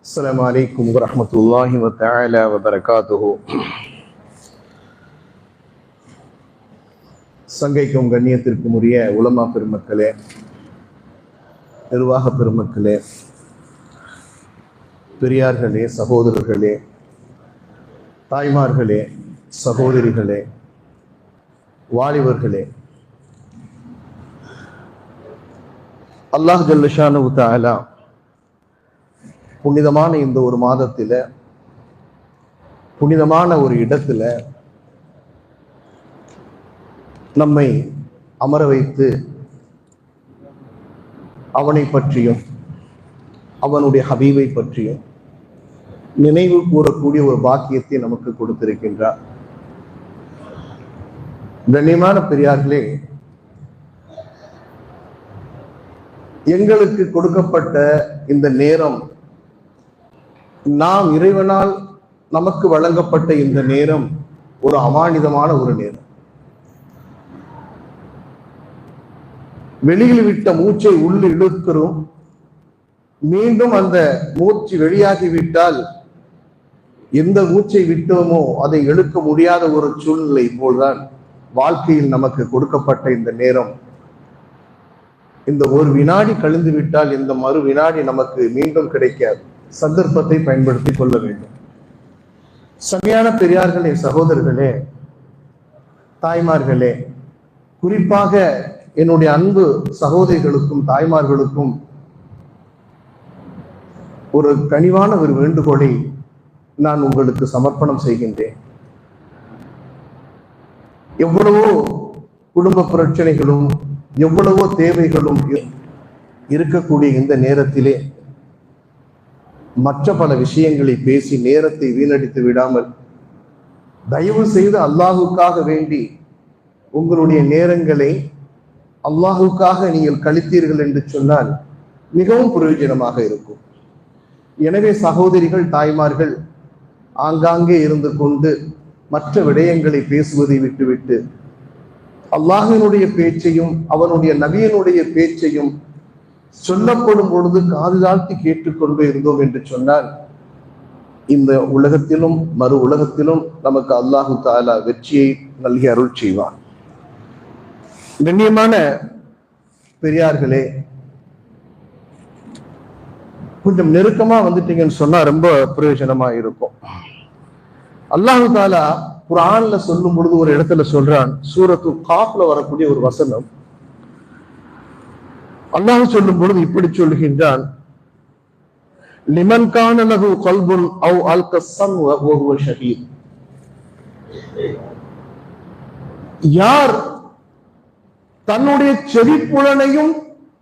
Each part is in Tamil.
السلام عليكم ورحمة الله وتعالى وبركاته. சங்கைக்கும் கண்ணியத்திற்கும் உரிய உலமா பெருமக்களே, நிர்வாக பெருமக்களே, பெரியார்களே, சகோதரர்களே, தாய்மார்களே, சகோதரிகளே, வாலிபர்களே, அல்லாஹ் ஜல்ல ஷானஹு தஆலா புனிதமான இந்த ஒரு மாதத்துல, புனிதமான ஒரு இடத்துல நம்மை அமர வைத்து அவனை பற்றியும் அவனுடைய ஹபீபை பற்றியும் நினைவு கூறக்கூடிய ஒரு பாக்கியத்தை நமக்கு கொடுத்திருக்கின்றார். கண்ணியமான பெரியார்களே, எங்களுக்கு கொடுக்கப்பட்ட இந்த நேரம், நாம் இறைவனால் நமக்கு வழங்கப்பட்ட இந்த நேரம் ஒரு அமானிதமான ஒரு நேரம். வெளியில் விட்ட மூச்சை உள்ளே இழுக்கிறோம், மீண்டும் அந்த மூச்சு வெளியாகிவிட்டால் எந்த மூச்சை விட்டோமோ அதை எழுக்க முடியாத ஒரு சூழ்நிலை போல்தான் வாழ்க்கையில் நமக்கு கொடுக்கப்பட்ட இந்த நேரம். இந்த ஒரு வினாடி கழிந்து விட்டால் இந்த மறு வினாடி நமக்கு மீண்டும் கிடைக்காது. சந்தர்ப்பத்தை பயன்படுத்திக் கொள்ள வேண்டும். சரியான பெரியார்களே, சகோதரர்களே, தாய்மார்களே, குறிப்பாக என்னுடைய அன்பு சகோதரிகளுக்கும் தாய்மார்களுக்கும் ஒரு கனிவான ஒரு வேண்டுகோளை நான் உங்களுக்கு சமர்ப்பணம் செய்கின்றேன். எவ்வளவோ குடும்ப பிரச்சனைகளும் எவ்வளவோ தேவைகளும் இருக்கக்கூடிய இந்த நேரத்திலே மற்ற பல விஷயங்களை பேசி நேரத்தை வீணடித்து விடாமல், தயவு செய்து அல்லாஹுக்காக வேண்டி உங்களுடைய நேரங்களை அல்லாஹுக்காக நீங்கள் கழித்தீர்கள் என்று சொன்னால் மிகவும் பிரயோஜனமாக இருக்கும். எனவே சகோதரிகள், தாய்மார்கள், ஆங்காங்கே இருந்து கொண்டு மற்ற விடயங்களை பேசுவதை விட்டுவிட்டு அல்லாஹினுடைய பேச்சையும் அவனுடைய நபியினுடைய பேச்சையும் சொல்லப்படும் பொழுது காது தாழ்த்தி கேட்டுக்கொண்டு இருந்தோம் என்று சொன்னால் இந்த உலகத்திலும் மறு உலகத்திலும் நமக்கு அல்லாஹு தஆலா வெற்றியை நல்கி அருள் செய்வான். கண்ணியமான பெரியார்களே, கொஞ்சம் நெருக்கமா வந்துட்டீங்கன்னு சொன்னா ரொம்ப பிரயோஜனமா இருக்கும். அல்லாஹு தஆலா குர்ஆன்ல சொல்லும் பொழுது ஒரு இடத்துல சொல்றான், சூரத்து காஃப்ல வரக்கூடிய ஒரு வசனம். அல்லாஹ் சொல்லும் பொழுது இப்படி சொல்கின்றான், லிமன் கான லஹு கல்புன் அவ் அல்க ஸம்அ வ ஹுவ ஷஹீத். யார் தன்னுடைய செவிப்புலனையும்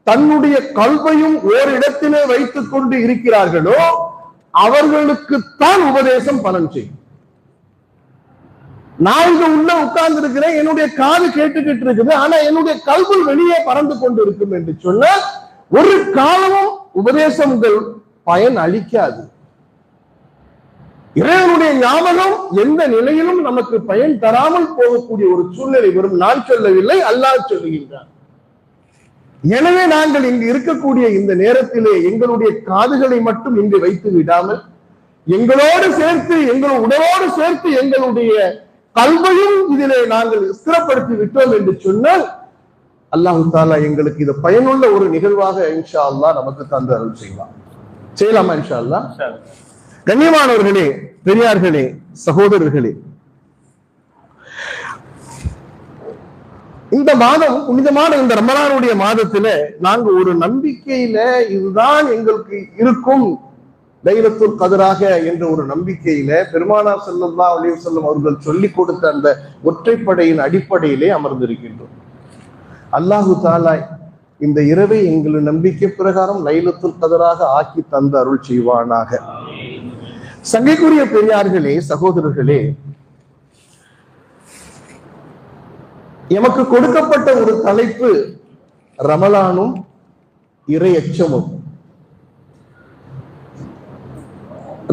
தன்னுடைய கல்வையும் ஓரிடத்திலே வைத்துக் கொண்டு இருக்கிறார்களோ அவர்களுக்குத்தான் உபதேசம் பலன் செய்யும். நான் இங்க உள்ள உட்கார்ந்து இருக்கிறேன், என்னுடைய காது கேட்டுக்கிட்டு இருக்குது, ஆனா என்னுடைய கல்வி வெளியே பறந்து கொண்டு இருக்கும் என்று சொன்ன ஒரு காலமும் உபதேசங்கள் பயன் அளிக்காது. இறைவனுடைய ஞாபகம் எந்த நிலையிலும் நமக்கு பயன் தராமல் போகக்கூடிய ஒரு சூழ்நிலை வரும். நான் சொல்லவில்லை, அல்லாஹ் சொல்லுகின்றான். எனவே நாங்கள் இங்கு இருக்கக்கூடிய இந்த நேரத்திலே எங்களுடைய காதுகளை மட்டும் இங்கு வைத்து விடாமல் எங்களோடு சேர்த்து, எங்கள் உடலோடு சேர்த்து எங்களுடைய கல்வையும் இதிலே நாங்கள் ஸ்திரப்படுத்தி விட்டோம் என்று சொன்னால் அல்லாஹு தஆலா எங்களுக்கு இது பயனுள்ள ஒரு நிகழ்வாக இன்ஷா அல்லாஹ் நமக்கு தந்து அருள் செய்வான். செய்யலாமா இன்ஷா அல்லாஹ்? கண்ணியமானவர்களே, பெரியார்களே, சகோதரர்களே, இந்த மாதம், புனிதமான இந்த ரமலானுடைய மாதத்துல நாங்க ஒரு நம்பிக்கையில இதுதான் எங்களுக்கு இருக்கும் லைலத்துல் கத்ராக என்ற ஒரு நம்பிக்கையில பெருமானார் ஸல்லல்லாஹு அலைஹி வஸல்லம் அவர்கள் சொல்லிக் கொடுத்த அந்த ஒற்றைப்படையின் அடிப்படையிலே அமர்ந்திருக்கின்றோம். அல்லாஹு தஆலா இந்த இரவை எங்கள் நம்பிக்கை பிரகாரம் லைலத்துல் கத்ராக ஆக்கி தந்து அருள் செய்வானாக. சங்கைக்குரிய பெரியார்களே, சகோதரர்களே, எமக்கு கொடுக்கப்பட்ட ஒரு தலைப்பு ரமலானும் இறை எச்சமும்.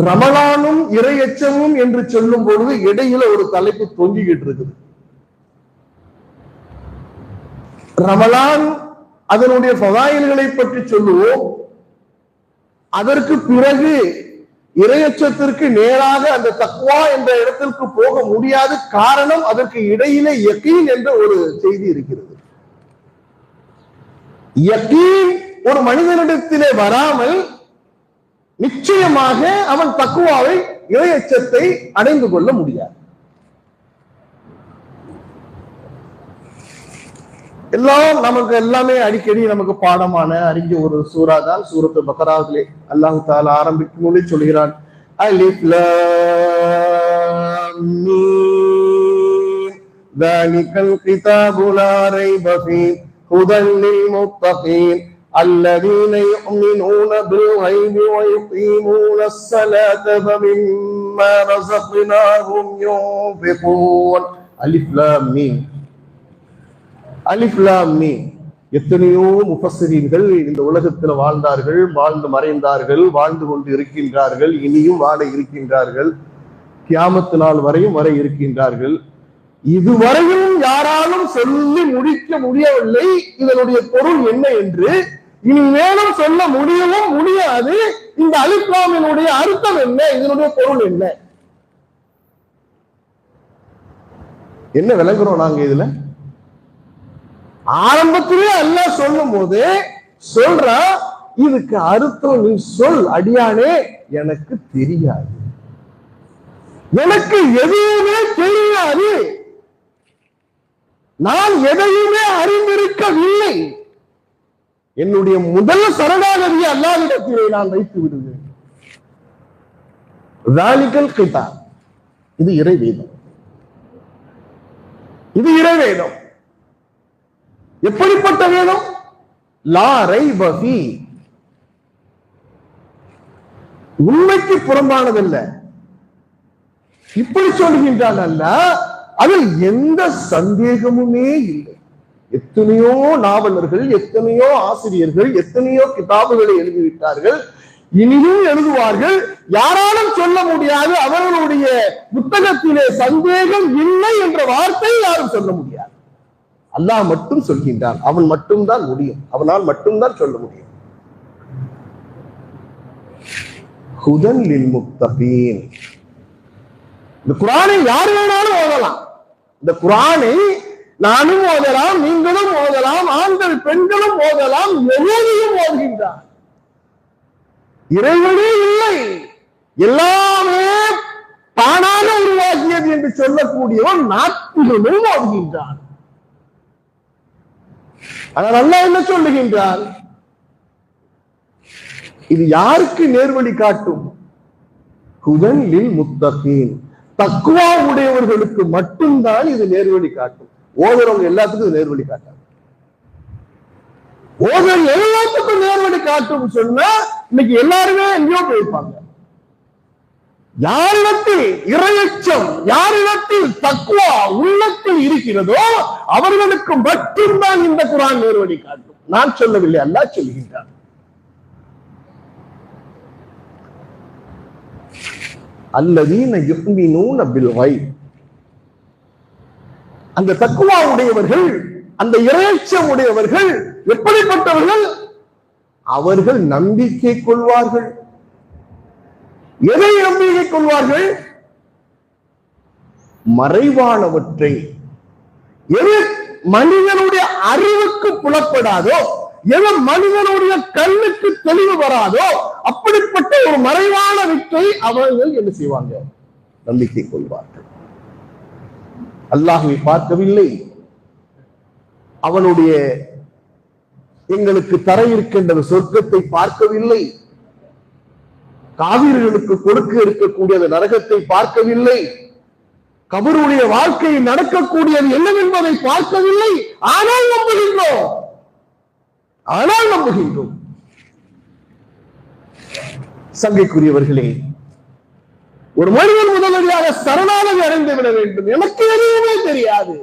ரமலானும் இறை எச்சமும் என்று சொல்லும் பொழுது இடையில ஒரு தலைப்பு தொங்கிக்கிட்டு இருக்குது. ரமலான் அதனுடைய ஃபதாயில்களை பற்றி சொல்லுவோம். அதற்கு பிறகு இறையச்சத்திற்கு நேராக அந்த தக்வா என்ற இடத்திற்கு போக முடியாது. காரணம், அதற்கு இடையிலே யகீன் என்ற ஒரு செய்தி இருக்கிறது. யகீன் ஒரு மனிதனிடத்திலே வராமல் நிச்சயமாக அவன் தக்வாவை, இறையச்சத்தை அடைந்து கொள்ள முடியாது. எல்லாம் நமக்கு எல்லாமே அடிக்கடி நமக்கு பாடமான அறிஞ்ச ஒரு சூரா தான் சூரத்து பக்ராவிலே அல்லாஹ் தஆலா ஆரம்பிக்கும் போதே சொல்கிறான், அலிஃப் லாம் மீம் ذَلِكَல் கிதாபு லா ரைப ஃபீஹி ஹுதல் லில் முத்தகீன் الذين يؤمنون بالغيب ويقيمون الصلاة فمما رزقناهم ينفقون. அலிஃப் லாம் மீம், அலிஃப் லாம் மீம். எத்தனையோ முஃபஸ்ஸிரீன்கள் இந்த உலகத்தில் வாழ்ந்தார்கள், வாழ்ந்து மறைந்தார்கள், வாழ்ந்து கொண்டு இருக்கின்றார்கள், இனியும் வாழ இருக்கின்றார்கள், கியாமத் நாள் வரையும் வர இருக்கின்றார்கள். இதுவரையும் யாராலும் சொல்லி முடிக்க முடியவில்லை இதனுடைய பொருள் என்ன என்று. இனி மேலும் சொல்ல முடியவும் முடியாது. இந்த அலிஃப் லாமினுடைய அர்த்தம் என்ன, இதனுடைய பொருள் என்ன, என்ன விளங்குறோம் நாங்க இதுல? ஆரம்பத்திலே அல்லாஹ் சொல்லும் போது சொல்றா, இதுக்கு அர்த்தம் நீ சொல் அடியானே, எனக்கு தெரியாது, எனக்கு எதுவுமே தெரியாது, நான் எதையுமே அறிந்திருக்கவில்லை, என்னுடைய முதல் சரணாகதியை அல்லாஹ்விடத்திலே நான் வைத்து விடுவேன். ذَلِكَல் கிதாப், இது இறைவேதம், இது இறைவேதம். எப்படிப்பட்ட வேதம்? லா ரைப ஃபீஹி, உண்மைக்கு புறம்பானதல்ல. இப்படி சொல்கின்றான் அல்லாஹ், அதில் எந்த சந்தேகமுமே இல்லை. எத்தனையோ நாவலர்கள், எத்தனையோ ஆசிரியர்கள், எத்தனையோ கிதாபுகளை எழுதிவிட்டார்கள், இனியும் எழுதுவார்கள். யாராலும் சொல்ல முடியாது அவர்களுடைய புத்தகத்திலே சந்தேகம் இல்லை என்ற வார்த்தை யாரும் சொல்ல முடியாது. அல்லாஹ் மட்டும் சொல்கின்றான், அவன் மட்டும்தான் முடியும், அவனால் மட்டும்தான் சொல்ல முடியும். ஹுதன் லில் முத்தகீன். இந்த குர்ஆனை யார் வேணாலும் ஓதலாம். இந்த குர்ஆனை நானும் ஓதலாம், நீங்களும் ஓதலாம், ஆண்கள் பெண்களும் ஓதலாம், எவரையும் ஓதுகின்றான். இறைவனே இல்லை, எல்லாமே தானாக உருவாக்கியது என்று சொல்லக்கூடியவன் நாட்களும் ஓதுகின்றான். ஆனால் அல்லாஹ் என்ன சொல்லுகின்றான்? இது யாருக்கு நேர்வழி காட்டும்? ஹுதன் லில் முத்தகீன், தக்வா உடையவர்களுக்கு மட்டும்தான் இது நேர்வழி காட்டும். ஓதுறவங்க எல்லாத்துக்கும் இது நேர்வழி காட்டாது. ஓதுற எல்லாத்துக்கும் நேர்வழி காட்டும் சொன்னா இன்னைக்கு எல்லாருமே எங்கேயோ போயிருப்பாங்க. யாரிடத்தில் இறையச்சம், யாரிடத்தில் தக்வா உள்ளத்தில் இருக்கிறதோ அவர்களுக்கு மட்டும்தான் இந்த குர்ஆன் நேர்வழி காட்டும். நான் சொல்லவில்லை, அல்லாஹ் சொல்கின்றான். அல்லதீன யுமினூன பில் கைப், அந்த தக்வா உடையவர்கள், அந்த இறையச்சம் உடையவர்கள் எப்படிப்பட்டவர்கள்? அவர்கள் நம்பிக்கை கொள்வார்கள். எதை நம்பிக்கை கொள்வார்கள்? மறைவானவற்றை. எது மனிதனுடைய அறிவுக்கு புலப்படாதோ, எது மனிதனுடைய கண்ணுக்கு தெளிவு வராதோ அப்படிப்பட்ட ஒரு மறைவான வித்தை அவர்கள் என்ன செய்வாங்க? நம்பிக்கை கொள்வார்கள். அல்லாஹ்வை பார்க்கவில்லை, அவனுடைய எங்களுக்கு தர இருக்கின்ற சொர்க்கத்தை பார்க்கவில்லை, காவிர்களுக்கு கொடுக்க இருக்கக்கூடிய நரகத்தை பார்க்கவில்லை, கபருடைய வாழ்க்கை நடக்கக்கூடியது என்னவென்பதை பார்க்கவில்லை. ஆனால் நம்புகின்றோம், ஆனால் நம்புகின்றோம். சங்கைக்குரியவர்களே, ஒரு மனிதன் முதலடியாக சரணாகதி அடைந்து விட வேண்டும். எனக்கு எதுவுமே தெரியாது,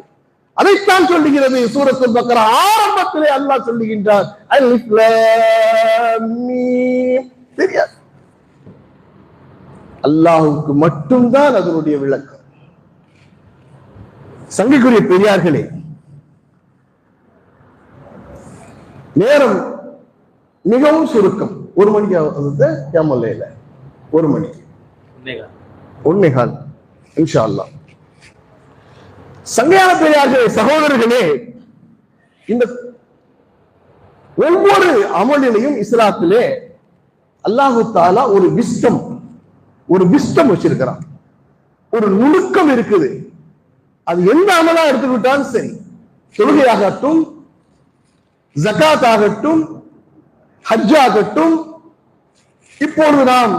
அதைத்தான் சொல்லுகிறது சூரத்துல் பக்ரா ஆரம்பத்திலே அல்லாஹ் சொல்லுகின்றார், அலிஃப் லாம் மீம். தெரியாது, அல்லாஹ்வுக்கு மட்டும்தான் அதனுடைய விளக்கம். சங்கைக்குரிய பெரியார்களே, நேரம் மிகவும் சுருக்கம். 1 மணிக்கு கேமல்ல 1 மணி 1:15 இன்ஷா அல்லாஹ். சங்கையான பெரியார்களே, சகோதரர்களே, இந்த ஒவ்வொரு அமலிலையும் இஸ்லாத்திலே அல்லாஹு தஆலா ஒரு விஸ்டம் வச்சிருக்கிறான். ஒரு நுணுக்கம் இருக்குது. அது எந்த அமலா எடுத்துக்கிட்டாலும் சரி, தொழுகையாகட்டும், ஜகாத் ஆகட்டும், ஹஜ் ஆகட்டும், இப்பொழுது நாம்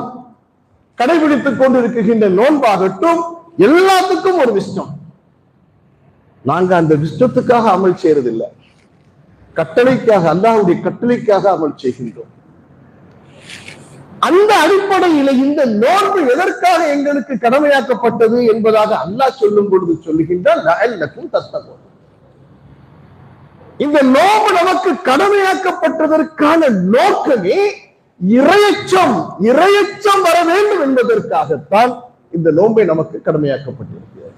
கடைபிடித்துக் கொண்டிருக்கின்ற நோன்பாகட்டும், எல்லாத்துக்கும் ஒரு விஸ்டம். நாங்க அந்த விஸ்டத்துக்காக அமல் செய்யறதில்லை, கட்டளைக்காக, அல்லாஹ்வுடைய கட்டளைக்காக அமல் செய்கின்றோம். அந்த அடிப்படையில் இந்த நோன்பு எதற்காக எங்களுக்கு கடமையாக்கப்பட்டது என்பதாக அல்லாஹ் சொல்லும் பொழுது சொல்லுகின்றால், லஅல்லக்கும் தத்தகூன். இந்த நோன்பு நமக்கு கடமையாக்கப்பட்டதற்கான நோக்கமே இறையச்சம் வர வேண்டும் என்பதற்காகத்தான் இந்த நோன்பை நமக்கு கடமையாக்கப்பட்டிருக்கிறது.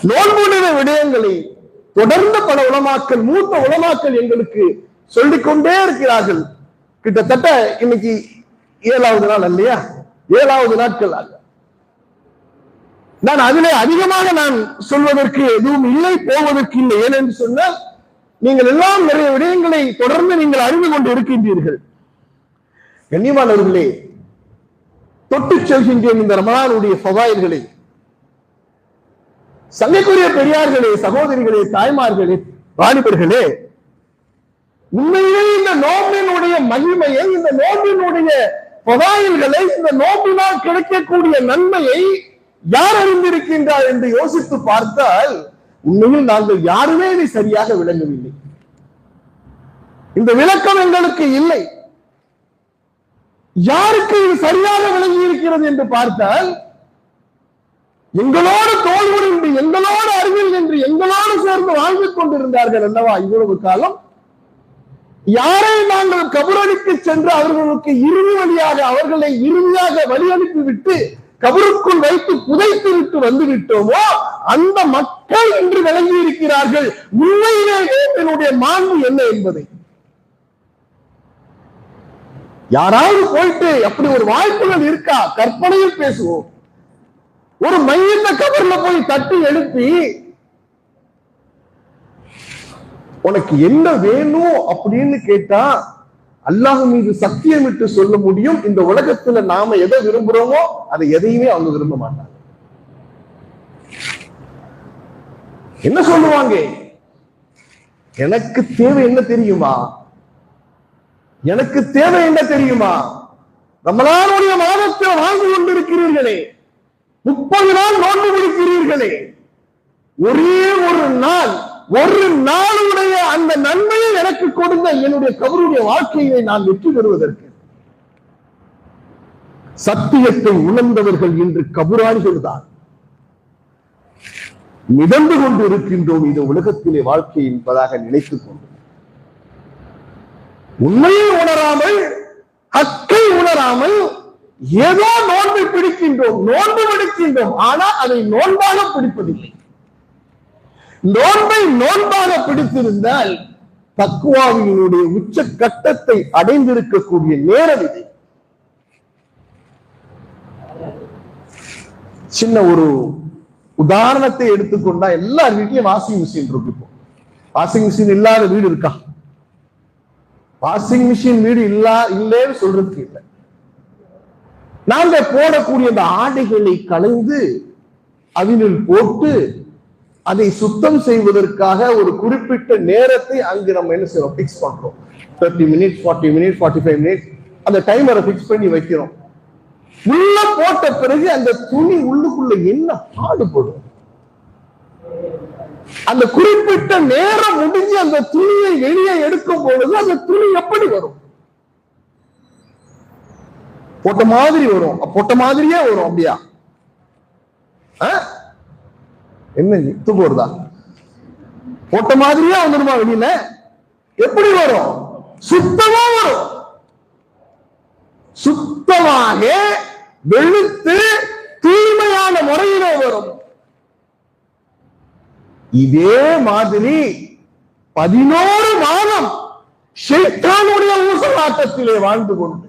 நோன்புடைய விடயங்களை தொடர்ந்து பல உலமாக்கள், மூத்த உலமாக்கள் எங்களுக்கு சொல்லிக் கொண்டே இருக்கிறார்கள். கிட்டத்தட்ட இன்னைக்கு 7வது நாள் இல்லையா, 7வது நாட்கள் ஆக. நான் அதிலே அதிகமாக நான் சொல்வதற்கு எதுவும் இல்லை, போவதற்கு இல்லை. ஏனென்று சொன்னால் நீங்கள் எல்லாம் நிறைய விடயங்களை தொடர்ந்து நீங்கள் அறிந்து கொண்டு இருக்கின்றீர்கள். கண்ணியமானவர்களே, தொட்டு செல்கின்றேன் இந்த ரமலானுடைய ஃபவாயில்களை. சங்கைக்குரிய பெரியார்களே, சகோதரிகளே, தாய்மார்களே, வாலிபர்களே, உண்மையிலே இந்த நோம்பினுடைய மகிமையை, இந்த நோம்பினுடைய ஃபவாயில்களை, இந்த நோம்பினால் கிடைக்கக்கூடிய நன்மையை யார் அறிந்திருக்கின்றார் என்று யோசித்து பார்த்தால் உண்மையில் நாங்கள் யாருமே இதை சரியாக விளங்கவில்லை. இந்த விளக்கம் எங்களுக்கு இல்லை. யாருக்கு இது சரியாக விளங்கி இருக்கிறது என்று பார்த்தால், எங்களோடு தோல் உறிந்து, எங்களோடு அருகில் என்று எங்களோடு சேர்ந்து வாழ்ந்து கொண்டிருந்தார்கள் அல்லவா இவ்வளவு காலம். யாரை நாங்கள் கபரடிக்கு சென்று அவர்களுக்கு அவர்களை இறுதியாக வழி அனுப்பிவிட்டு கபருக்குள் வைத்து புதைத்து விட்டு வந்து விட்டோமோ, அந்த மக்கள் இன்று விளங்கி இருக்கிறார்கள் உண்மையிலே என்னுடைய மாண்பு என்ன என்பதை. யாராவது போயிட்டு அப்படி ஒரு வாய்ப்புகள் இருக்கா? கற்பனையில் பேசுவோம். ஒரு மையத்த கபர்ல போய் தட்டி எழுப்பி உனக்கு என்ன வேணும் அப்படின்னு கேட்டா அல்லாஹ் மீது சத்தியமிட்டு சொல்ல முடியும், இந்த உலகத்துல நாம எதை விரும்புறோமோ அதை எதையுமே அவங்க விரும்ப மாட்டாங்க. என்ன சொல்லுவாங்க? எனக்கு தேவை என்ன தெரியுமா? எனக்கு தேவை என்ன தெரியுமா? ரமலானுடைய மாதத்தில் வாழ்ந்து கொண்டிருக்கிறீர்களே, 30 நாள் நோன்பு முடிக்கிறீர்களே, ஒரே ஒரு நாளுடைய அந்த நன்மையை எனக்கு கொடுங்க, என்னுடைய கபருடைய வாழ்க்கையை நான் வெற்றி பெறுவதற்கு. சத்தியத்தை உணர்ந்தவர்கள் இன்று கபுராணிகள் தான் மிதந்து கொண்டு இருக்கின்றோம் இந்த உலகத்திலே வாழ்க்கை என்பதாக நினைத்துக் கொண்டு உண்மையை உணராமல், ஹக்கை உணராமல் ஏதோ நோன்பை பிடிக்கின்றோம், ஆனால் அதை நோன்பாக பிடிப்பதில்லை. நோன்பை நோன்பாக பிடித்திருந்தால் தக்வாவினுடைய உச்ச கட்டத்தை அடைந்திருக்கக்கூடிய நேரம் இது. சின்ன ஒரு உதாரணத்தை எடுத்துக்கொண்டா, எல்லார் வீட்லயும் வாஷிங் மிஷின் இருக்கு. இப்போ வாஷிங் மிஷின் இல்லாத வீடு இருக்கா? வாஷிங் மிஷின் வீடு இல்லைன்னு சொல்றதுக்கு இல்லை. நாங்க போடக்கூடிய அந்த ஆடைகளை களைந்து அதனில் போட்டு அதை சுத்தம் செய்வதற்காக ஒரு குறிப்பிட்ட நேரத்தை அங்கு நம்ம என்ன செய்யறோம்? பிக்ஸ் பண்றோம். 30 மினிட்ஸ், 40 மினிட்ஸ், 45 மினிட்ஸ் அந்த டைமரை பிக்ஸ் பண்ணி வைக்கிறோம். உள்ள போட்ட பிறகு அந்த துணி உள்ளுக்குள்ள என்ன பாடுபடும்? அந்த குறிப்பிட்ட நேரம் முடிஞ்சு அந்த துணியை வெளியே எடுக்கும் பொழுது அந்த துணி எப்படி வரும்? போட்ட மாதிரி வரும். போட்ட மாதிரியே வரும். அப்படியா? என்ன இத்து போறதா? போட்ட மாதிரியே வந்துடுமா வெளியில? எப்படி வரும்? சுத்தமா வரும். சுத்தமாக வெளுத்து தூய்மையான முறையிலே வரும். இதே மாதிரி 11 மாதம் ஷைத்தானுடைய ஊசலாட்டத்திலே வாழ்ந்து கொண்டு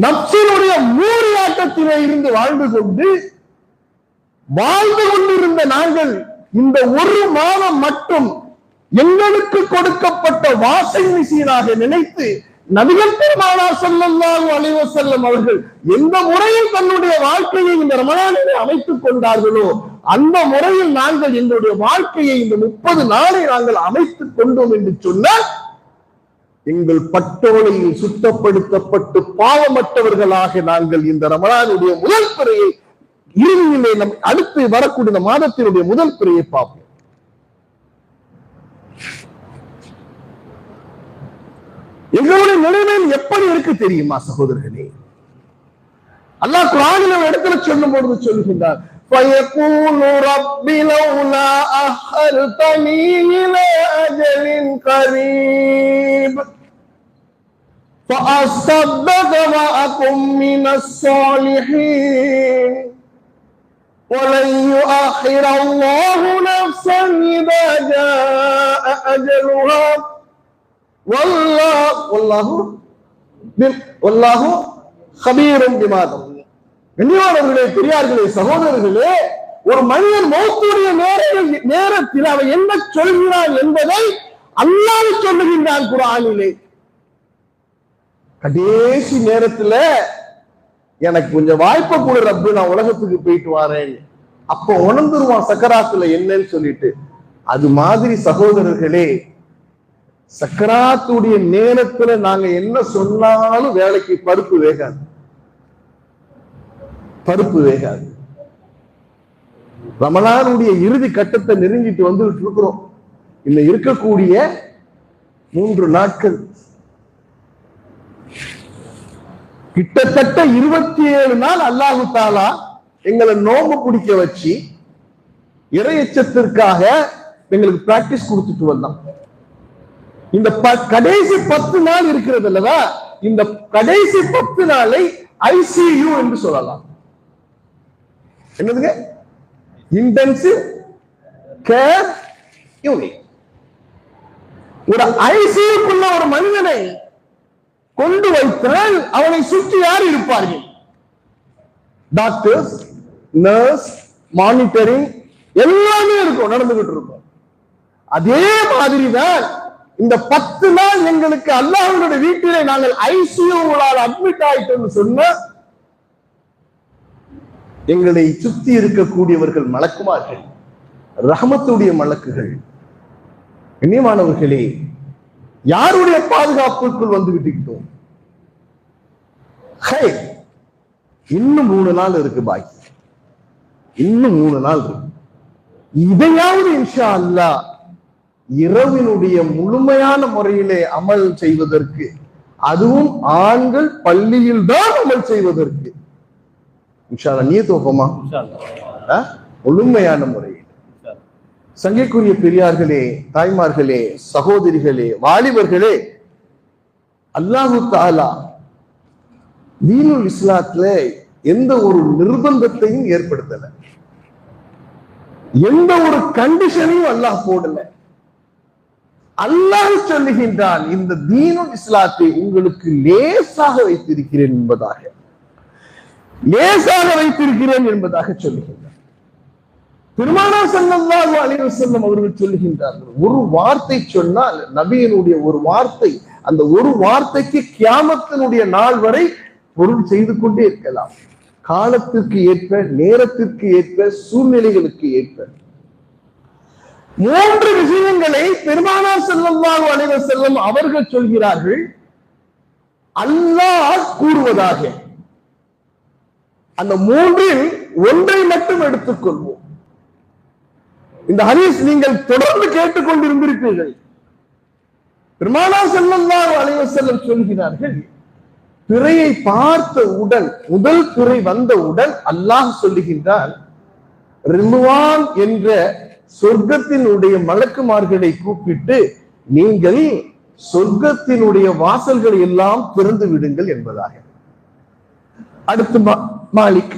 நப்சினுடைய மூரியாட்டத்திலே இருந்து வாழ்ந்து கொண்டிருந்த நாங்கள் இந்த ஒரு மாதம் மட்டும் எங்களுக்கு கொடுக்கப்பட்ட வாஷிங் மிஷினாக நினைத்து நபிகள் பெருமானார் ஸல்லல்லாஹு அலைஹி வஸல்லம் அவர்கள் எந்த முறையில் தன்னுடைய வாழ்க்கையை இந்த ரமலானிலே அமைத்துக் கொண்டார்களோ அந்த முறையில் நாங்கள் எங்களுடைய வாழ்க்கையை இந்த 30 நாளை நாங்கள் அமைத்துக் கொண்டோம் என்று சொன்னால் எங்கள் பட்டோலையில் சுத்தப்படுத்தப்பட்டு பாவமற்றவர்களாக நாங்கள் இந்த ரமலானுடைய முதல் பிறையை இறுதியிலே அடுத்து வரக்கூடிய மாதத்தினுடைய முதல் பிறையை பார்ப்போம். எங்களுடைய நிலைமையில் எப்படி இருக்கு தெரியுமா சகோதரர்களே? அல்லாஹ் குர்ஆனில் ஒரு இடத்துல சொல்லும் பொழுது சொல்லுகின்றார், فَيَقُولُ رَبِّ لَوْلَا أَخَّرْتَنِي إِلَى أَجَلٍ قَرِيبٍ فَأَصَّدَّقَ وَأَكُن مِّنَ الصَّالِحِينَ وَلَن يُؤَخِّرَ اللَّهُ نَفْسًا إِذَا جَاءَ أَجَلُهَا வல்லாஹு கபீரும் பிமா தஅமலூன். கண்ணியமானவர்களே, பெரியார்களே, சகோதரர்களே, ஒரு மனிதன் மௌத்துடைய நேரத்தில் அவன் என்ன சொல்கிறான் என்பதை அல்லாஹ் சொல்லுகின்றான் குர்ஆனிலே. கடைசி நேரத்துல எனக்கு கொஞ்சம் வாய்ப்பை கூட ரப்பு, நான் உலகத்துக்கு போயிட்டு வரேன், அப்ப உணர்ந்துருவான் சக்கராத்துல என்னன்னு சொல்லிட்டு. அது மாதிரி சகோதரர்களே, சக்கராத்துடைய நேரத்துல நாங்க என்ன சொன்னாலும் வேலைக்கு பருப்பு வேகாது. ரமலானுடைய இறுதி கட்டத்தை நெருங்கிட்டு வந்துட்டு இருக்கிறோம். இந்த இருக்கக்கூடிய 3 நாட்கள் கிட்டத்தட்ட 27 நாள் அல்லாஹ் தஆலா எங்களை நோம்பு பிடிக்க வச்சு இறையச்சத்திற்காக எங்களுக்கு பிராக்டிஸ் கொடுத்துட்டு வந்தான். இந்த கடைசி 10 நாள் இருக்கிறது அல்லவா, இந்த கடைசி 10 நாளை ஐசியூ என்று சொல்லலாம். என்னதுங்க? Intensive care unit. ஒரு ஐசியூக்குள்ள ஒரு மனிதனை கொண்டு வைத்தால் அவனை சுற்றி யார் இருப்பார்கள்? டாக்டர்ஸ், நர்ஸ், மானிட்டரிங் எல்லாமே இருக்கும், நடந்துகிட்டு இருக்கும். அதே மாதிரிதான் இந்த 10 நாள் எங்களுக்கு அல்லாஹ்வுடைய வீட்டிலே நாங்கள் ஐசியூவால் அட்மிட் ஆயிட்டோம்னு சொன்னா எங்களை சுத்தி இருக்கக்கூடியவர்கள் மலக்குமார்கள், ரஹமத்துடைய மலக்குகள். கண்ணியமானவர்களே, யாருடைய பாதுகாப்புக்குள் வந்து விட்டுக்கிட்டோம்? இன்னும் 3 நாள் இருக்கு பாக்கி, இன்னும் 3 நாள் இருக்கு. இதையாவது இன்ஷா அல்லாஹ் இரவினுடைய முழுமையான முறையிலே அமல் செய்வதற்கு, அதுவும் ஆண்கள் பள்ளியில் தான் அமல் செய்வதற்கு இன்ஷா அல்லாஹ் நியத் வைப்போமா? முழுமையான முறையில். சங்கைக்குரிய பெரியார்களே, தாய்மார்களே, சகோதரிகளே, வாலிபர்களே, அல்லாஹு தஆலா தீனுல் இஸ்லாத்துல எந்த ஒரு நிர்பந்தத்தையும் ஏற்படுத்தல, எந்த ஒரு கண்டிஷனையும் அல்லாஹ் போடல. அல்லாஹ் சொல்லுகின்றான், இந்த தீனுல் இஸ்லாத்தை உங்களுக்கு லேசாக வைத்திருக்கிறேன் என்பதாக, லேசாக வைத்திருக்கிறேன் என்பதாக சொல்லுகின்றார். பெருமானார் ஸல்லல்லாஹு அலைஹி வஸல்லம் அவர்கள் சொல்லுகின்றார்கள், ஒரு வார்த்தை சொன்னால் நபியினுடைய ஒரு வார்த்தை, அந்த ஒரு வார்த்தைக்கு கியாமத்தினுடைய நாள் வரை பொருள் செய்து கொண்டே இருக்கலாம். காலத்திற்கு ஏற்ப, நேரத்திற்கு ஏற்ப, சூழ்நிலைகளுக்கு ஏற்ப. 3 விஷயங்களை பெருமானார் ஸல்லல்லாஹு அலைஹி வஸல்லம் அவர்கள் சொல்கிறார்கள், அல்லாஹ் கூறுவதாக. அந்த 3இல் ஒன்றை மட்டும் எடுத்துக்கொள்வோம். இந்த ஹதீஸ் நீங்கள் தொடர்ந்து கேட்டுக்கொண்டிருந்திருப்பீர்கள். பெருமானார் ஸல்லல்லாஹு அலைஹி வஸல்லம் சொல்கிறார்கள், பிறையை பார்த்தவுடன், முதல் பிறை வந்தவுடன் அல்லாஹ் சொல்லுகின்றான், ரிதுவான் என்ற சொர்க்கத்தினுடைய மலக்குமார்களை கூப்பிட்டு, நீங்கள் சொர்க்கத்தினுடைய வாசல்களை எல்லாம் திறந்து விடுங்கள் என்பதாக. அடுத்து மாலிக்,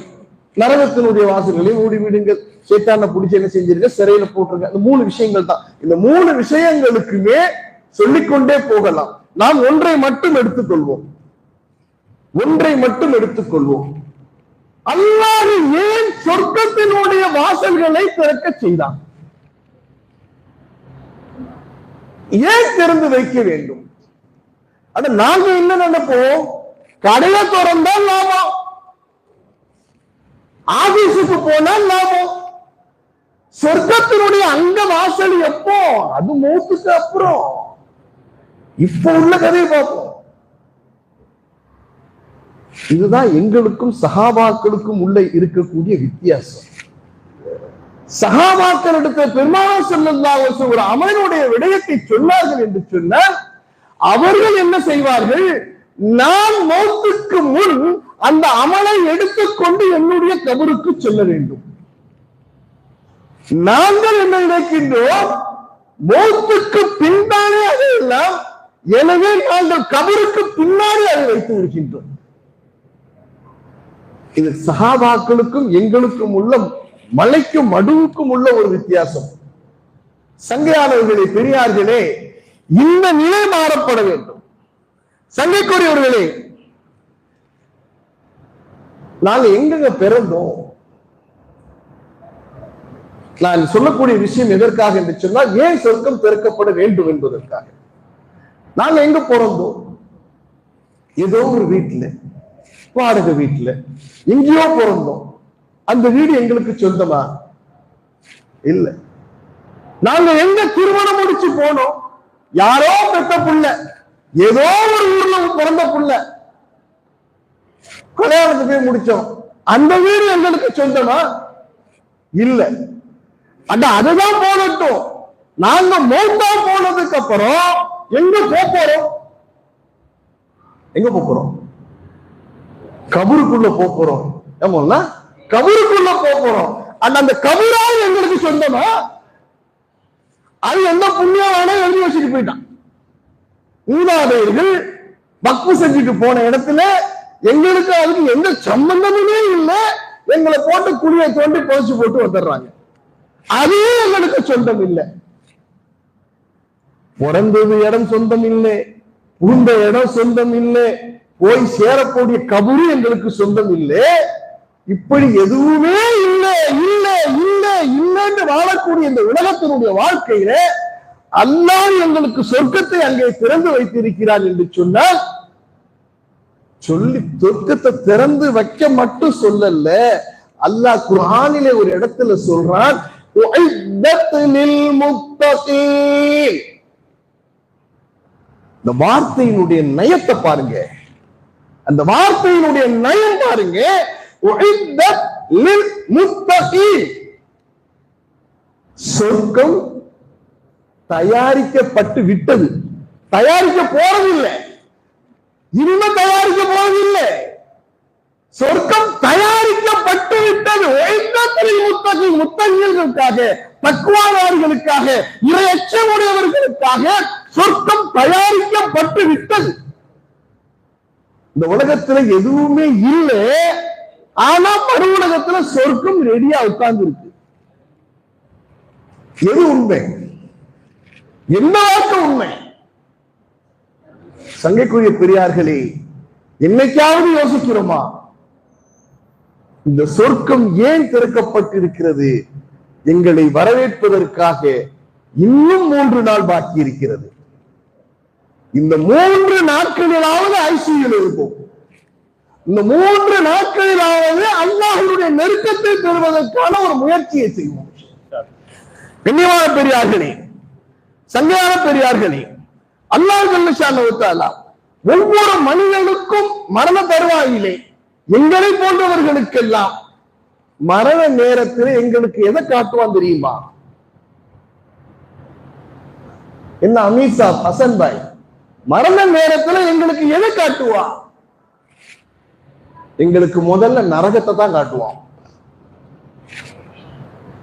நரகத்தினுடைய வாசல்களை மூடி விடுங்கள், சேத்தான பிடிச்சு என்ன செஞ்சிருங்க, சிறையில போட்டுருங்க. இந்த 3 விஷயங்கள் தான். இந்த 3 விஷயங்களுக்குமே சொல்லிக்கொண்டே போகலாம். நாம் ஒன்றை மட்டும் எடுத்துக்கொள்வோம். ஒன்றை மட்டும் எடுத்துக்கொள்வோம். அல்லாஹ் ஏன் சொர்க்கத்தினுடைய வாசல்களை திறக்க செய்தான்? ஏன் திறந்து வைக்க வேண்டும்? ஆனா நாங்க என்ன நினைப்போம், கடையை திறந்தால் லாபம், ஆபீஸுக்கு போனால் லாபம். சொர்க்கத்தினுடைய அங்க வாசல் எப்போ? அது மௌத்துக்கு அப்புறம். இப்ப உள்ள கதையை பார்ப்போம். இதுதான் எங்களுக்கும் சஹாபாக்களுக்கும் உள்ள இருக்கக்கூடிய வித்தியாசம். சஹாபாக்களிடத்தில் பெருமானார் ஸல்லல்லாஹு அலைஹி வஸல்லம் ஒரு அமலுடைய விடயத்தை சொன்னார்கள் என்று சொன்னால், அவர்கள் என்ன செய்வார்கள், நான் மௌத்துக்கு முன் அந்த அமலை எடுத்துக்கொண்டு என்னுடைய கபருக்கு செல்ல வேண்டும். நாங்கள் என்ன நினைக்கின்றோம், மௌத்துக்கு பின்தானே அது எல்லாம், எனவே நாங்கள் கபருக்கு பின்னாடி அதை வைத்து விடுகின்றோம். இது சஹாபாக்களுக்கும் எங்களுக்கும் உள்ள, மலைக்கும் மடுவுக்கும் உள்ள ஒரு வித்தியாசம். சங்கையானவர்களே, பெரியார்களே, இந்த நிலை மாறப்பட வேண்டும். சங்கைக்குரியவர்களே, நாங்க எங்க பிறந்தோம்? நான் சொல்லக்கூடிய விஷயம் எதற்காக என்று சொன்னால், ஏன் சொர்க்கம் திறக்கப்பட வேண்டும் என்பதற்காக. நாங்க எங்க பிறந்தோம்? ஏதோ ஒரு வீட்டுல, வாடகை வீட்டுல எங்கேயோ பிறந்தோம். அந்த வீடு எங்களுக்கு சொந்தமா? இல்ல. நாங்க எங்க திருமணம் முடிச்சு போனோம்? யாரோ பெத்த புள்ள, ஏதோ ஒரு ஊர்ல பிறந்த புள்ள, கல்யாணத்தை போய் முடிச்சோம். அந்த வீடு எங்களுக்கு சொந்தமா? இல்ல. அதுதான் போனட்டும். நாங்க மௌத்தா போனதுக்கு அப்புறம் எங்க போறோம்? எங்க போறோம்? கபருக்குள்ள போறோம். ஏமோன்னா கபருக்குள்ள போறோம். அந்த கபரால் எங்களுக்கு சொந்தமா? அது எந்த புண்ணியமான எழுதி வச்சுட்டு போயிட்டான். மூதாதையர்கள் வக்ஃப் செஞ்சுட்டு போன இடத்துல எங்களுக்கு அதுக்கு எந்த சம்பந்தமுமே இல்லை. எங்களை போட்டு குழியை தோண்டி புதைச்சு போட்டு வந்துடுறாங்க. அதுவே எங்களுக்கு சொந்தம் இல்லை. பிறந்தது இடம் சொந்தம் இல்லை, புகுந்த இடம் சொந்தம் இல்லை, போய் சேரக்கூடிய கபரு எங்களுக்கு சொந்தம் இல்லை. இப்படி எதுவுமே இல்லை இல்லை இல்லை இல்லைன்னு வாழக்கூடிய இந்த உலகத்தினுடைய வாழ்க்கையில அல்லாஹ் எங்களுக்கு சொர்க்கத்தை அங்கே திறந்து வைத்திருக்கிறார் என்று சொன்னால், சொல்லி சொர்க்கத்தை திறந்து வைக்க மட்டும் சொல்லல, அல்லாஹ் குர்ஆனிலே ஒரு இடத்துல சொல்றான், இந்த வார்த்தையினுடைய நயத்தை பாருங்க, அந்த வார்த்தையினுடைய நயம் பாருங்க. சொர்க்கம் தயாரிக்கப்பட்டு விட்டது, தயாரிக்க போறதில்லை, இன்னும் தயாரிக்க போவதில்லை. சொர்க்கம் தயாரிக்கப்பட்டு விட்டது. முத்தகிகளுக்காக, தக்வாதாரிகளுக்காக, இறையச்சமுடையவர்களுக்காக சொர்க்கம் தயாரிக்கப்பட்டு விட்டது. இந்த உலகத்துல எதுவுமே இல்லை, ஆனா மறு உலகத்துல சொர்க்கம் ரெடியா உட்கார்ந்து இருக்கு. எது உண்மை? என்ன வாக்கு உண்மை? சங்கைக்குரிய பெரியார்களே, என்னைக்காவது யோசிக்கிறோமா இந்த சொர்க்கம் ஏன் திறக்கப்பட்டிருக்கிறது? எங்களை வரவேற்பதற்காக இன்னும் 3 நாள் பாக்கி இருக்கிறது. இந்த 3 நாட்களிலாவது ஐசியூல இருக்கும். இந்த 3 நாட்களிலாவது அல்லாஹ்வுடைய நெருக்கத்தை பெறுவதற்கான ஒரு முயற்சியை செய்வோம். கண்ணியமான பெரியார்களே, சங்கையான பெரியார்களே, அல்லாஹ் ஜல்ல ஷானஹு தஆலா ஒவ்வொரு மனிதனுக்கும் மரண தருவாயிலே எங்களை போன்றவர்களுக்கெல்லாம் மரண நேரத்தில் எங்களுக்கு எதை காட்டுவான் தெரியுமா? என்ன அமீர் சாப், ஹசன் பாய், மரண நேரத்தில் எங்களுக்கு எதை காட்டுவான்? எங்களுக்கு முதல்ல நரகத்தை தான் காட்டுவான்.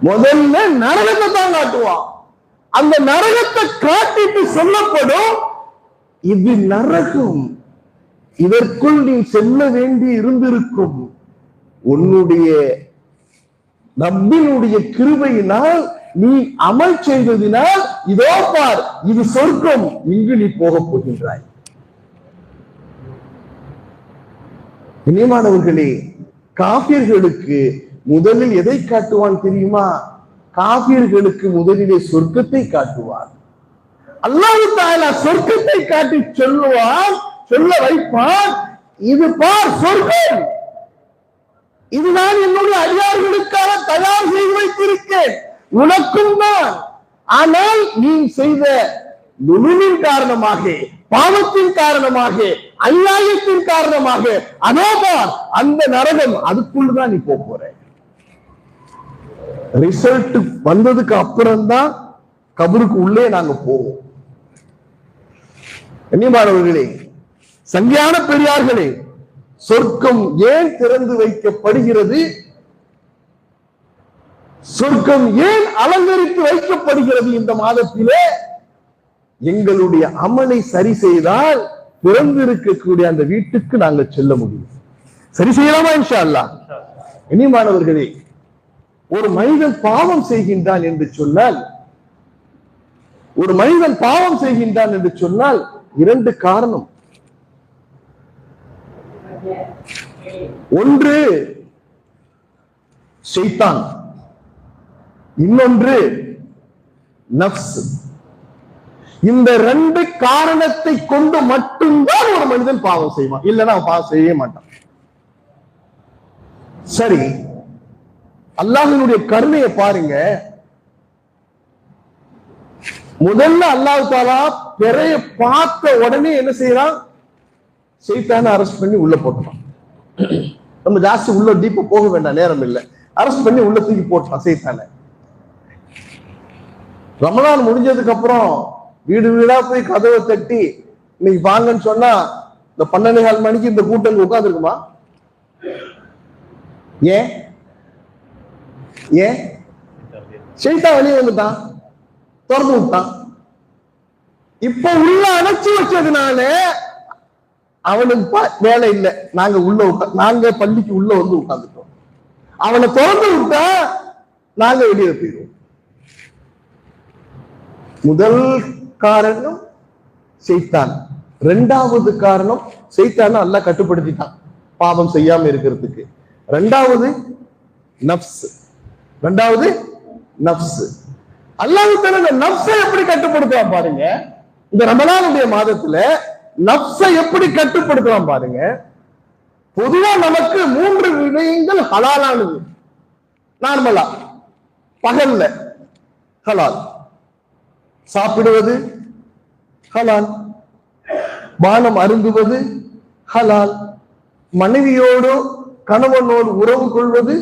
முதல்ல நரகத்தை தான் காட்டுவான். அந்த நரகத்தை காட்டிட்டு சொல்லப்படும், இது நரகம், இதற்குள் நீ செல்ல வேண்டி இருந்திருக்கும். உன்னுடைய ரப்பினுடைய கிருபையினால் நீ அமல் செய்ததினால் இதோ பார், இது சொர்க்கம், இங்கு நீ போக போகின்றாய். இனிமானவர்களே, காபிர்களுக்கு முதலில் எதை காட்டுவான் தெரியுமா? காபிர்களுக்கு முதலிலே சொர்க்கத்தை காட்டுவான். அல்லாஹ் தஆலா சொர்க்கத்தை காட்டி சொல்லுவான், சொல்ல வைப்பான், இது பார் சொர்க்கம், இது நான் என்னுடைய அடியார்களுக்காக தயார் செய்து வைத்திருக்கேன், உனக்கும் தான். ஆனால் நீ செய்த நுணுவின் காரணமாக, பாவத்தின் காரணமாக, அநியாயத்தின் காரணமாக அதோபார் அந்த நரகம், அதுக்குள்ளதான் நீ போற. ரிசல்ட் வந்ததுக்கு அப்புறம் தான் கபருக்கு உள்ளே நாங்க போவோம். கண்ணியமானவர்களே, சங்கையான பெரியார்களே, சொர்க்கம் ஏன் திறந்து வைக்கப்படுகிறது? சொர்க்கம் ஏன் அலங்கரித்து வைக்கப்படுகிறது? இந்த மாதத்திலே எங்களுடைய அமலை சரி செய்தால் பிறந்து இருக்கக்கூடிய அந்த வீட்டுக்கு நாங்கள் செல்ல முடியும். சரி செய்யலாமா இன்ஷா அல்லாஹ்? கண்ணியமானவர்களே, ஒரு மனிதன் பாவம் செய்கின்றான் என்று சொன்னால், ஒரு மனிதன் பாவம் செய்கின்றான் என்று சொன்னால் இரண்டு காரணம். ஒன்று ஷைத்தான், இன்னொன்று நஃப்ஸ். இந்த ரெண்டு காரணத்தை கொண்டு மட்டும்தான் ஒரு மனிதன் பாவம் செய்வான், இல்லைன்னா அவன் பாவம் செய்ய மாட்டான். சரி, அல்லாஹ்வினுடைய கருணையை பாருங்க. முதல்ல அல்லாஹ் தஆலா பிறைய பார்த்த உடனே என்ன செய்யறான்? ஷைத்தானை அரெஸ்ட் பண்ணி உள்ள போட்டான். நம்ம ஜாஸ்தி உள்ள டீப்பா போக வேண்டாம், நேரம் இல்லை. அரெஸ்ட் பண்ணி உள்ள தூக்கி போட்டான் ஷைத்தானை. ரமலான் முடிஞ்சதுக்கு அப்புறம் வீடு வீடா போய் கதவை தட்டி இன்னைக்கு வாங்கன்னு சொன்னா இந்த 12:15 மணிக்கு இந்த கூட்டம் உட்கார்ந்து இருக்குமா? ஏன் ஏன் ஷைத்தான் வெளியே வந்துட்டான், திறந்து விட்டான். இப்ப உள்ள அணைச்சு வச்சதுனால அவனுக்கு வேலை இல்லை. நாங்க உள்ள நாங்க பள்ளிக்கு உள்ள வந்து உட்கார்ந்துட்டோம். அவனை திறந்து விட்டா நாங்க வெளியே போயிடுவோம். முதல் காரணம் ஷைத்தான். இரண்டாவது காரணம் ஷைத்தானை அல்லாஹ் கட்டுப்படுத்திட்டான் பாவம் செய்யாம இருக்கிறதுக்கு. இரண்டாவது நஃப்ஸ். இரண்டாவது நஃப்ஸ். அல்லாஹ் தஆலா இந்த நஃப்ஸை எப்படி கட்டுப்படுத்துவான் பாருங்க. இந்த ரமலானுடைய மாதத்துல நஃப்ஸை எப்படி கட்டுப்படுத்துவான் பாருங்க. பொதுவா நமக்கு 3 விடயங்கள் ஹலாலானது. நார்மலா பகல்ல ஹலால், சாப்பிடுவது ஹலால், பானம் அருந்துவது ஹலால், மனைவியோடு கணவனோடு உறவு கொள்வது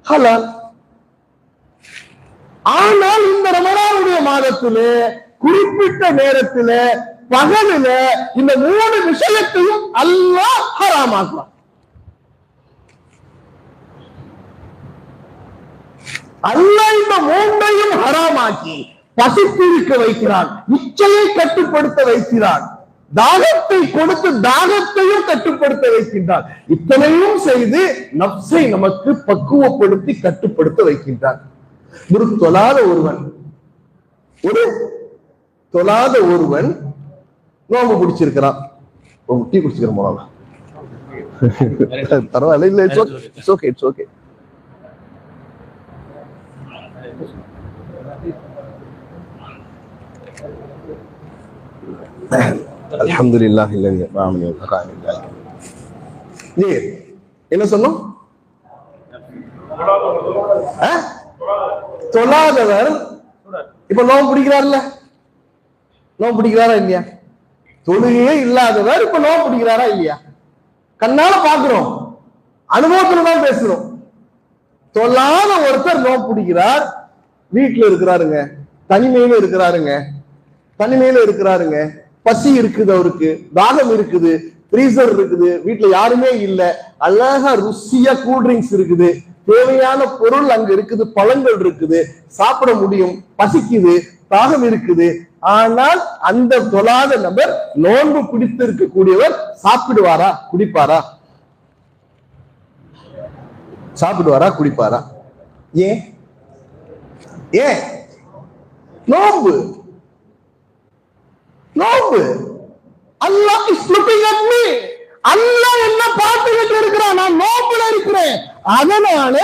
ஹலால். ஆனால் இந்த ரமலானுடைய மாதத்திலே குறிப்பிட்ட நேரத்திலே பகலில இந்த 3 விஷயத்தையும் அல்லாஹ் ஹராமாக்குவான். அல்லாஹ் இந்த 3ஐயும் ஹராமாக்கி பசித்திருக்க வைக்கிறான், இச்சையை கட்டுப்படுத்த வைக்கிறான், தாகத்தை கொடுத்து தாகத்தையும் கட்டுப்படுத்த வைக்கின்றான். இத்தனையும் செய்து நஃப்ஸை நமக்கு பக்குவப்படுத்தி கட்டுப்படுத்த வைக்கின்றான். ஒரு தொழாத ஒருவன் நோம்பு பிடிச்சிருக்கிறான். டீ குடிச்சிருக்கிற போலாம், பரவாயில்ல, இல்ல இட்ஸ் ஓகே, இட்ஸ் ஓகே. அல்ஹம்துலில்லாஹ் இல்லங்க ராமனி வகானில்லாஹ். என்ன சொன்னோம்? தொழாதவர் இப்ப நோம்பு பிடிக்கிறார்ல, நோம்பு பிடிக்கிறாரா இல்லையா? தொழுகையே இல்லாதவர் இப்ப நோம்பு பிடிக்கிறாரா இல்லையா? கண்ணால பாக்குறோம், அனுபவத்துல தான் பேசுறோம். தொழாத ஒருத்தர் நோம்பு பிடிக்கிறார், வீட்டுல இருக்கிறாருங்க, தனிமையில இருக்கிறாருங்க, பசி இருக்குது, அவருக்கு தாகம் இருக்குது, ஃப்ரீசர் இருக்குது, வீட்டுல யாருமே இல்ல, அழகா ருசியா கூல் ட்ரிங்க்ஸ் இருக்குது, தேவையான பொருள் அங்க இருக்குது, பழங்கள் இருக்குது, சாப்பிட முடியும், பசிக்குது, தாகம் இருக்குது. ஆனால் அந்த தொழாத நபர் நோன்பு பிடித்து இருக்கக்கூடியவர் சாப்பிடுவாரா குடிப்பாரா? சாப்பிடுவாரா குடிப்பாரா? ஏன் ஏன்? நோன்பு நோன்பு. அல்லாஹ் இஸ் லுக்கிங் அட் மீ. அல்லாஹ் என்ன பார்த்துக்கிட்டு இருக்கிறான். அதனால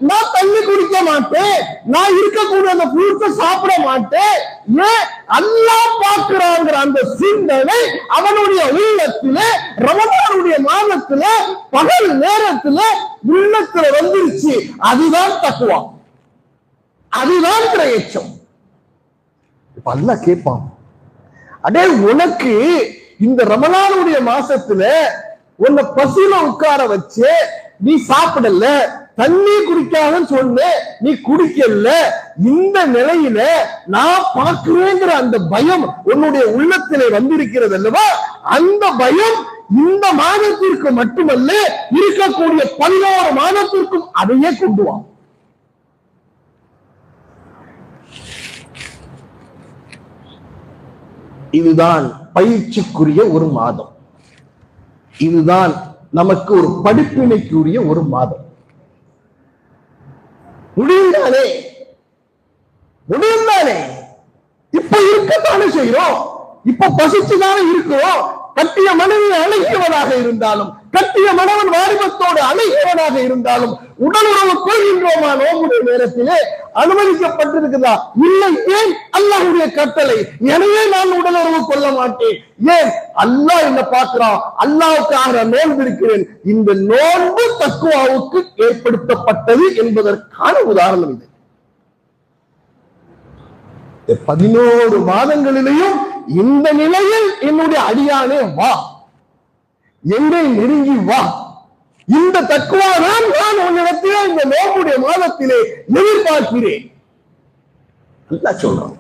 நான் தண்ணி குடிக்க மாட்டேன், நான் இருக்கக்கூடிய அந்த ஃப்ரூட்ஸை சாப்பிட மாட்டேன். ஏன்? அல்லாஹ் பார்க்கிறாங்கிற அந்த சிந்தனை அவனுடைய உள்ளத்திலே ரமலானுடைய மாதத்துல பகல் நேரத்துல உள்ளத்துல வந்துருச்சு. அதுதான் தக்குவா, அதுதான் இறையச்சம். இப்ப அல்லாஹ் கேட்பான், அடே உனக்கு இந்த ரமலானுடைய மாசத்துல உன்னை பசியில உட்கார வச்சு நீ சாப்பிடல, தண்ணி குடிக்காதன்னு சொன்ன, நீ குடிக்கல, இந்த நிலையில நான் பார்க்கிறேங்கிற அந்த பயம் உன்னுடைய உள்ளத்திலே வந்திருக்கிறது அல்லவா? அந்த பயம் இந்த மாதத்திற்கு மட்டுமல்ல, இருக்கக்கூடிய 11 மாதத்திற்கும் அதையே கொண்டு வா. இதுதான் பயிற்சிக்குரிய ஒரு மாதம், இதுதான் நமக்கு ஒரு படிப்பினைக்குரிய ஒரு மாதம். முடிந்தானே முடிந்தானே இப்ப இருக்கத்தானே செய்யறோம், இப்ப பசிச்சுதானே இருக்கிறோம். கட்டிய மனைவி அழகியவனாக இருந்தாலும், கட்டிய மனவன் வாலிபத்தோடு அழகியவனாக இருந்தாலும் உடல் உறவு கொள்கின்றோமா? நோம்புடைய நேரத்திலே அனுமதிக்கப்பட்டிருக்கிறதா? இல்லை. ஏன்? அல்லாஹ்வுடைய கட்டளை. எனவே நான் உடல் உறவு கொள்ள மாட்டேன். ஏன்? அல்லாஹ் என்ன பார்க்கிறான், அல்லாஹ்வுக்காக நோன்பு இருக்கிறேன். இந்த நோன்பு தக்வாவுக்கு ஏற்படுத்தப்பட்டது என்பதற்கான உதாரணம் இது. 11 மாதங்களிலேயும் இந்த நிலையில் என்னுடைய அடியானே வா, என்னை நெருங்கி வா, இந்த தக்குவாதான் நான் உன்னிடத்திலே இந்த நோம்புடைய மாதத்திலே எதிர்பார்க்கிறேன். அல்லாஹ் சொல்றான்.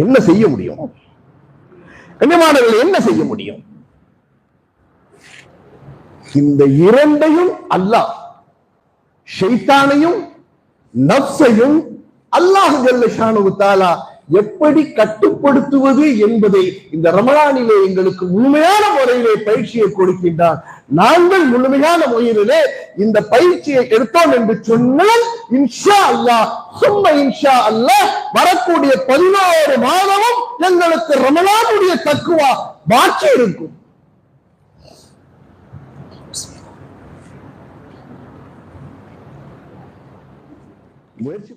என்ன செய்ய முடியும்? கண்ணியமானவர்களே, என்ன செய்ய முடியும்? இந்த இரண்டையும் அல்லாஹ், ஷைத்தானையும் நஃப்ஸையும் அல்லாஹ் ஜல்ல ஷானஹு தஆலா எப்படி கட்டுப்படுத்துவது என்பதை இந்த ரமலானிலே எங்களுக்கு முழுமையான முறையிலே பயிற்சியை கொடுக்கின்றார். நாங்கள் முழுமையான முறையிலே இந்த பயிற்சியை எடுத்தோம் என்று சொன்னால் இன்ஷா அல்லாஹ் சும்மா இன்ஷா அல்லாஹ் வரக்கூடிய 11 மாதமும் எங்களுக்கு ரமலானுடைய தக்குவா பாக்கி இருக்கும். முயற்சி